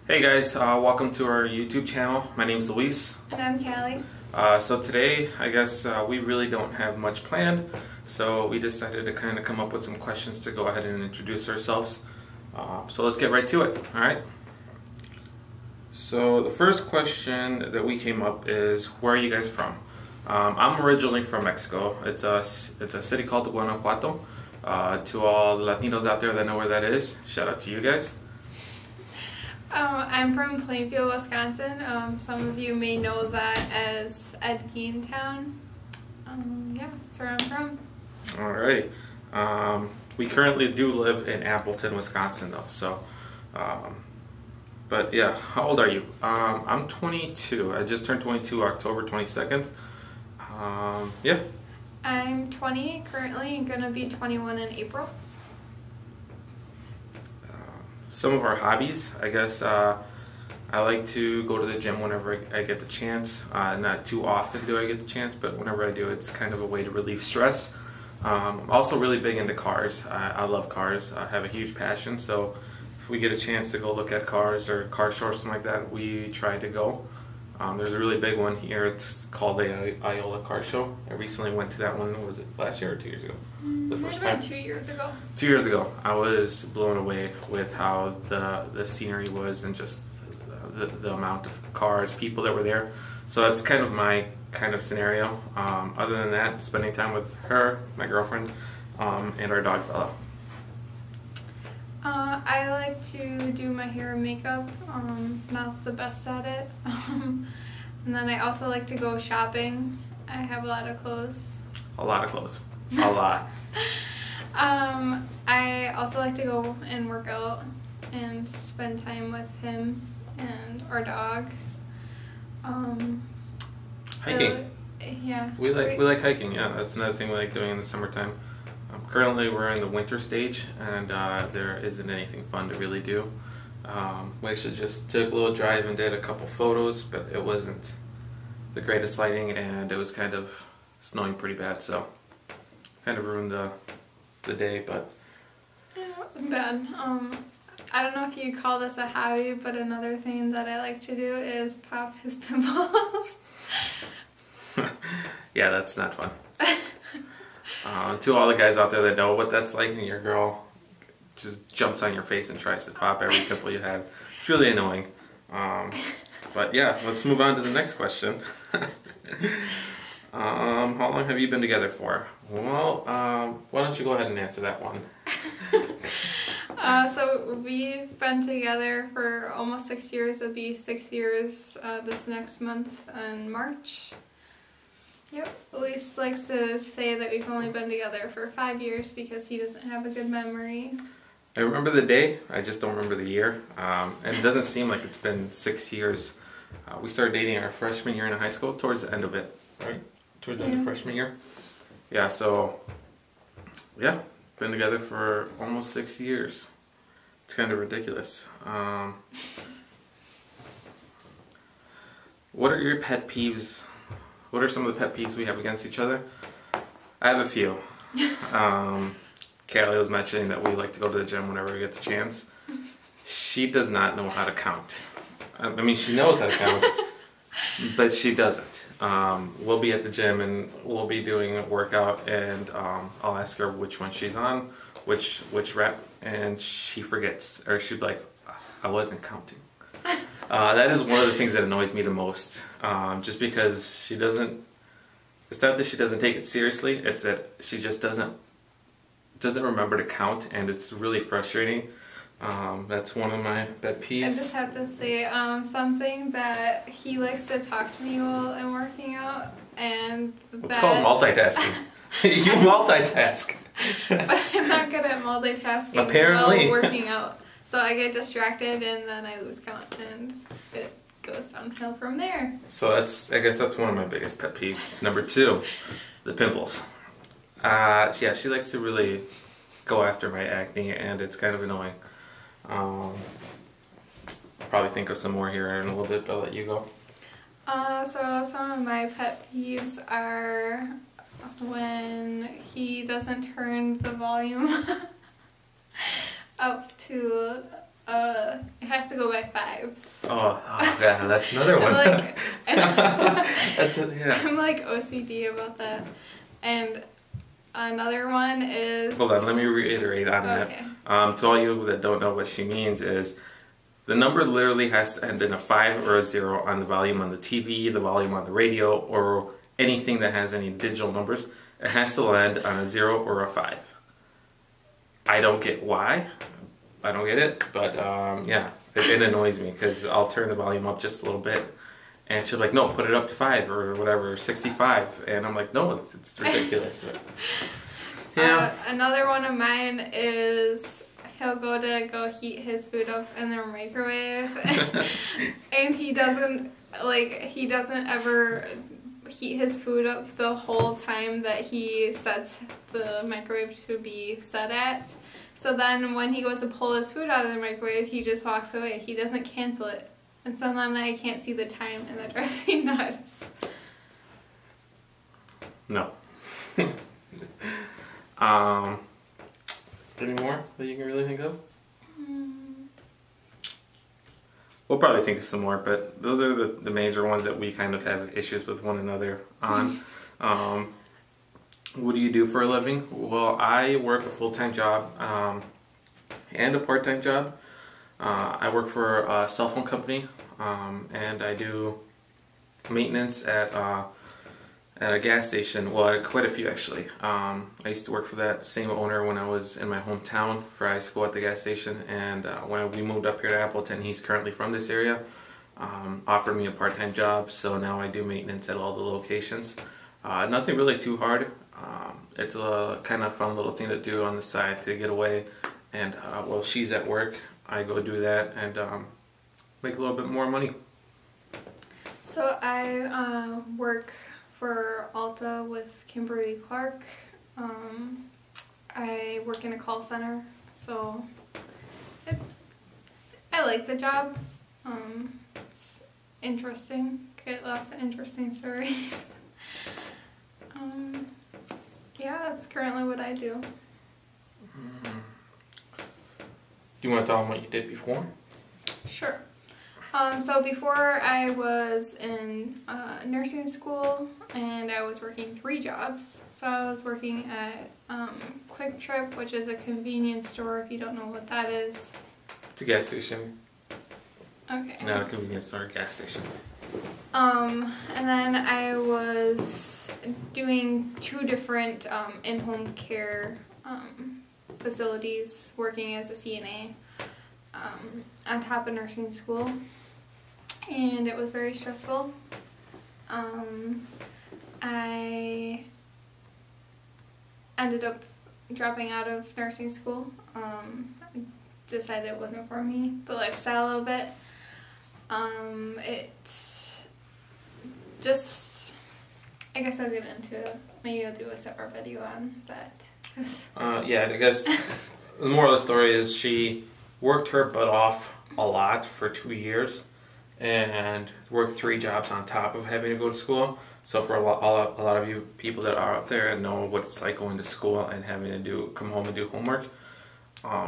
Hey guys, welcome to our YouTube channel. My name's Luis. And I'm Callie. So today, I guess we really don't have much planned, so we decided to kind of come up with some questions to go ahead and introduce ourselves. So let's get right to it, alright? So the first question that we came up is, where are you guys from? I'm originally from Mexico. It's a city called Guanajuato. To all the Latinos out there that know where that is, shout out to you guys. I'm from Plainfield, Wisconsin. Some of you may know that as Edgein Town. Yeah, that's where I'm from. Alrighty. We currently do live in Appleton, Wisconsin though, so, but yeah, how old are you? I'm 22. I just turned 22 October 22nd. Yeah. I'm 20 currently and gonna be 21 in April. Some of our hobbies, I guess, I like to go to the gym whenever I get the chance. Not too often do I get the chance, but whenever I do, it's kind of a way to relieve stress. I'm also really big into cars. I love cars. I have a huge passion, so if we get a chance to go look at cars or car shows or something like that, we try to go. There's a really big one here. It's called the Iola Car Show. I recently went to that one. Was it last year or 2 years ago? The first time? 2 years ago. 2 years ago. I was blown away with how the scenery was and just the amount of cars, people that were there. So that's kind of my kind of scenario. Other than that, spending time with her, my girlfriend, and our dog Bella. I like to do my hair and makeup. Not the best at it. And then I also like to go shopping. I have a lot of clothes. A lot of clothes. A lot. I also like to go and work out and spend time with him and our dog. Hiking. Yeah. We like hiking. Yeah, that's another thing we like doing in the summertime. Currently, we're in the winter stage, and there isn't anything fun to really do. We actually just took a little drive and did a couple photos, but it wasn't the greatest lighting, and it was kind of snowing pretty bad, so kind of ruined the day. But it wasn't bad. I don't know if you call this a hobby, but another thing that I like to do is pop his pimples. Yeah, that's not fun. To all the guys out there that know what that's like, and your girl just jumps on your face and tries to pop every pimple you have, it's really annoying. But yeah, let's move on to the next question. How long have you been together for? Well, why don't you go ahead and answer that one? So we've been together for almost 6 years. It'll be 6 years this next month in March. Yep, Luis likes to say that we've only been together for 5 years because he doesn't have a good memory. I remember the day, I just don't remember the year. And it doesn't seem like it's been 6 years. We started dating our freshman year in high school, towards the end of it, right? Towards the end of freshman year. Yeah, so, yeah, been together for almost 6 years. It's kind of ridiculous. What are your pet peeves? What are some of the pet peeves we have against each other? I have a few. Callie was mentioning that we like to go to the gym whenever we get the chance. She does not know how to count. I mean, she knows how to count, but she doesn't. We'll be at the gym and we'll be doing a workout, and I'll ask her which one she's on, which rep, and she forgets, or she'd be like, I wasn't counting. That is one of the things that annoys me the most, just because she doesn't, it's not that she doesn't take it seriously, it's that she just doesn't remember to count, and it's really frustrating. That's one of my pet peeves. I just have to say something that he likes to talk to me while I'm working out, and it's called multitasking. You multitask. But I'm not good at multitasking apparently while working out. So I get distracted and then I lose count and it goes downhill from there. So I guess that's one of my biggest pet peeves. Number 2, the pimples. Yeah, she likes to really go after my acne, and it's kind of annoying. I'll probably think of some more here in a little bit, but I'll let you go. So some of my pet peeves are when he doesn't turn the volume up to it has to go by 5s. Oh yeah, that's another one. I'm like, That's it, yeah. I'm like OCD about that. And another one is... Hold on, let me reiterate on Okay. that. To all you that don't know what she means is, the number literally has to end in a 5 or a 0 on the volume on the TV, the volume on the radio, or anything that has any digital numbers. It has to land on a 0 or a 5. I don't get why. I don't get it, but yeah, it annoys me because I'll turn the volume up just a little bit, and she'll be like, no, put it up to 5 or whatever, 65, and I'm like, no, it's ridiculous. But, yeah. Another one of mine is he'll go heat his food up in the microwave, and he doesn't ever heat his food up the whole time that he sets the microwave to be set at. So then when he goes to pull his food out of the microwave, he just walks away. He doesn't cancel it. And so then I can't see the time, and that drives me nuts. No. Any more that you can really think of? We'll probably think of some more, but those are the major ones that we kind of have issues with one another on. What do you do for a living? Well, I work a full-time job and a part-time job. I work for a cell phone company, and I do maintenance at a gas station. Well, quite a few actually. I used to work for that same owner when I was in my hometown for high school at the gas station, and when we moved up here to Appleton, he's currently from this area, offered me a part-time job, so now I do maintenance at all the locations. Nothing really too hard. It's a kind of fun little thing to do on the side to get away, and while she's at work, I go do that and make a little bit more money. So I work for Alta with Kimberly Clark. I work in a call center, so I like the job. It's interesting. Get lots of interesting stories. Yeah, that's currently what I do. Do you want to tell them what you did before? Sure. So before I was in nursing school, and I was working 3 jobs. So I was working at Quick Trip, which is a convenience store, if you don't know what that is. It's a gas station. Okay. Not a convenience store, a gas station. And then I was doing 2 different in-home care facilities, working as a CNA on top of nursing school, and it was very stressful. I ended up dropping out of nursing school. Decided it wasn't for me, the lifestyle of it. I guess I'll get into it. Maybe I'll do a separate video on that. Yeah, I guess the moral of the story is she worked her butt off a lot for 2 years and worked 3 jobs on top of having to go to school. So for a lot of you people that are out there and know what it's like going to school and having to come home and do homework,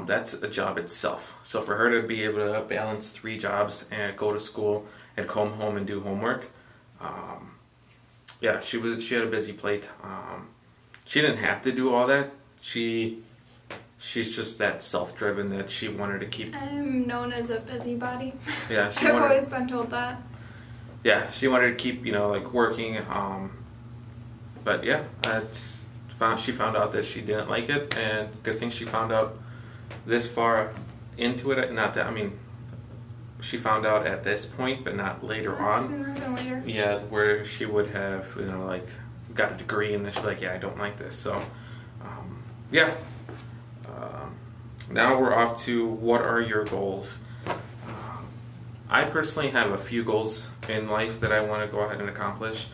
that's a job itself. So for her to be able to balance 3 jobs and go to school and come home and do homework, yeah, she had a busy plate. She didn't have to do all that. She's just that self-driven that she wanted to keep. I'm known as a busybody. Yeah, I've always been told that. Yeah, she wanted to keep, like working. But yeah, she found out that she didn't like it, and good thing she found out this far into it. Not that, I mean, she found out at this point, but not later on. Sooner than later. Yeah, where she would have, like, got a degree and then she'd be like, yeah, I don't like this. So, yeah. Now we're off to what are your goals? I personally have a few goals in life that I want to go ahead and accomplish.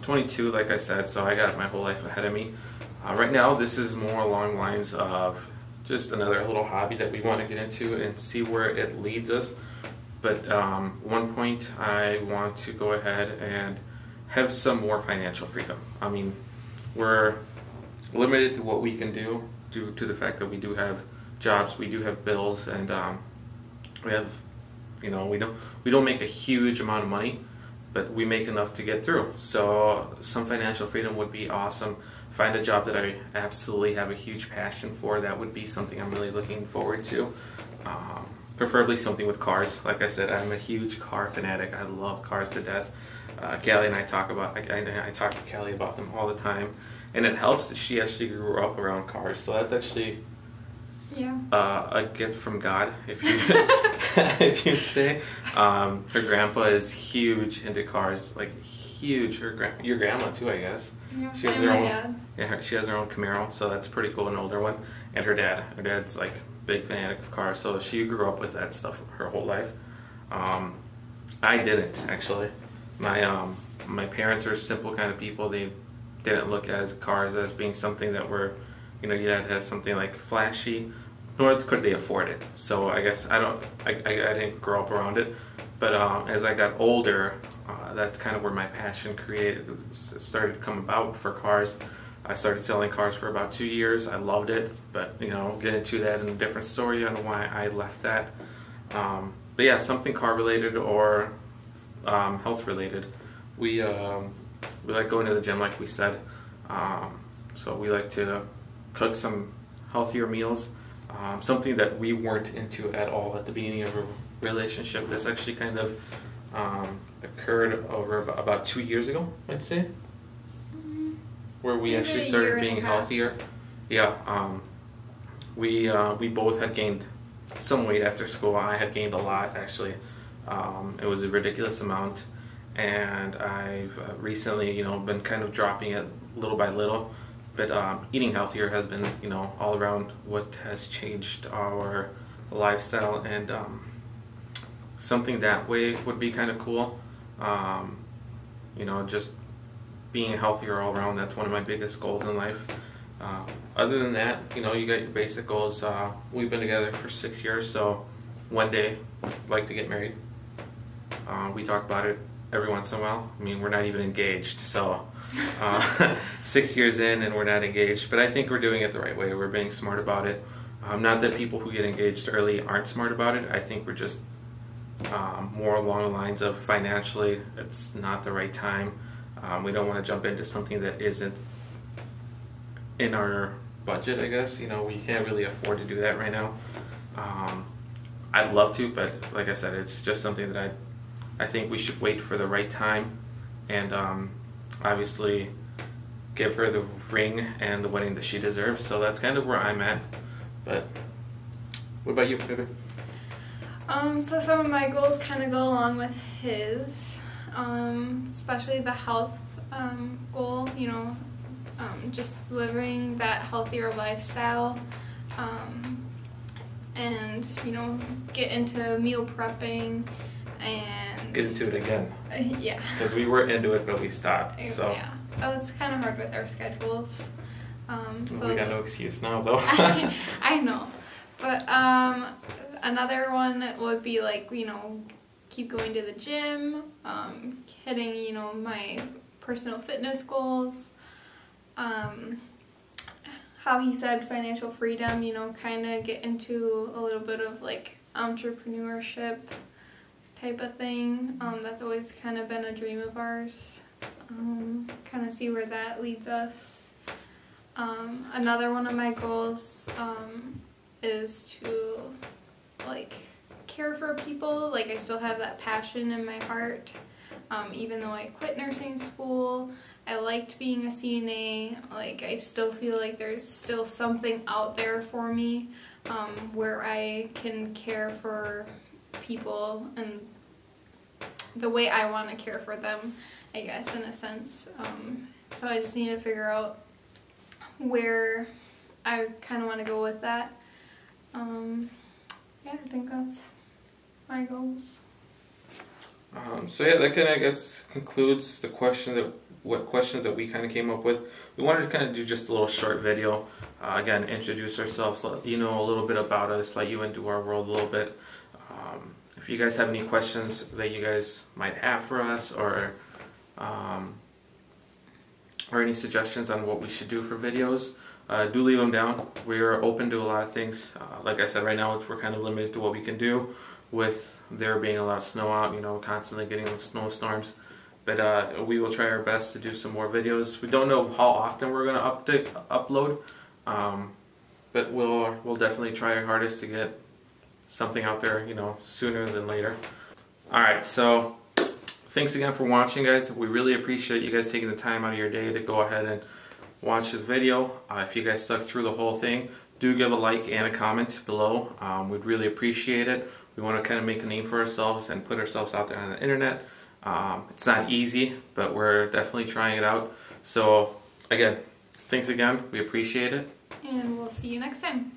22, like I said, so I got my whole life ahead of me. Right now, this is more along the lines of just another little hobby that we want to get into and see where it leads us. But one point, I want to go ahead and have some more financial freedom. I mean, we're limited to what we can do due to the fact that we do have jobs, we do have bills, and We have, you know, we don't make a huge amount of money, but we make enough to get through. So some financial freedom would be awesome. Find a job that I absolutely have a huge passion for. That would be something I'm really looking forward to. Preferably something with cars. Like I said, I'm a huge car fanatic. I love cars to death. Callie and I talk about, I talk to Callie about them all the time, and it helps that she actually grew up around cars. So that's actually a gift from God, if you if you'd say. Her grandpa is huge into cars, like huge. Your grandma too, I guess. Yeah, she has her own. Yeah, she has her own Camaro, so that's pretty cool, an older one. And her dad's like big fanatic of cars, so she grew up with that stuff her whole life. I didn't actually. My parents are simple kind of people. They didn't look at cars as being something that were, you know, you had to have something like flashy, nor could they afford it. So I guess I didn't grow up around it. But as I got older, that's kind of where my passion started to come about for cars. I started selling cars for about 2 years. I loved it, but you know, get into that in a different story on why I left that. But yeah, something car related or health related. We like going to the gym, like we said. So we like to cook some healthier meals. Something that we weren't into at all at the beginning of a relationship. This actually kind of occurred over about 2 years ago, I'd say. Where we actually started being healthier. Yeah, we both had gained some weight after school. I had gained a lot, actually. It was a ridiculous amount, and I've recently, you know, been kind of dropping it little by little. But eating healthier has been, you know, all around what has changed our lifestyle, and something that way would be kind of cool. You know, just being healthier all around, that's one of my biggest goals in life. Other than that, you know, you got your basic goals. We've been together for 6 years, so one day I'd like to get married. We talk about it every once in a while. I mean, we're not even engaged, so 6 years in and we're not engaged, but I think we're doing it the right way. We're being smart about it. Not that people who get engaged early aren't smart about it. I think we're just more along the lines of financially, it's not the right time. We don't want to jump into something that isn't in our budget, I guess. You know, we can't really afford to do that right now. I'd love to, but like I said, it's just something that I think we should wait for the right time, and obviously give her the ring and the wedding that she deserves. So that's kind of where I'm at. But what about you, baby? So some of my goals kind of go along with his, especially the health goal, you know, just living that healthier lifestyle, and, you know, get into meal prepping and... Get into it again. Yeah. Because we were into it, but we stopped, so... Yeah. Oh, it's kind of hard with our schedules. So we got no excuse now, though. I know. But another one would be, like, you know, keep going to the gym, hitting, you know, my personal fitness goals. How he said financial freedom, you know, kind of get into a little bit of, like, entrepreneurship type of thing. That's always kind of been a dream of ours. Kind of see where that leads us. Another one of my goals is to, like, care for people. Like, I still have that passion in my heart. Even though I quit nursing school, I liked being a CNA. Like, I still feel like there's still something out there for me, where I can care for people and the way I want to care for them, I guess, in a sense. So I just need to figure out where I kind of want to go with that. Yeah, I think that's my goals. So yeah, that kind of, I guess, concludes the what questions that we kind of came up with. We wanted to kind of do just a little short video. Again, introduce ourselves, let you know a little bit about us, let you into our world a little bit. If you guys have any questions that you guys might have for us, or any suggestions on what we should do for videos, do leave them down. We are open to a lot of things. Like I said, right now we're kind of limited to what we can do. with there being a lot of snow out, you know, constantly getting snowstorms. But we will try our best to do some more videos. We don't know how often we're going to upload, but we'll definitely try our hardest to get something out there, you know, sooner than later. Alright, so thanks again for watching, guys. We really appreciate you guys taking the time out of your day to go ahead and watch this video. If you guys stuck through the whole thing, do give a like and a comment below. We'd really appreciate it. We want to kind of make a name for ourselves and put ourselves out there on the internet. It's not easy, but we're definitely trying it out. So again, thanks again. We appreciate it. And we'll see you next time.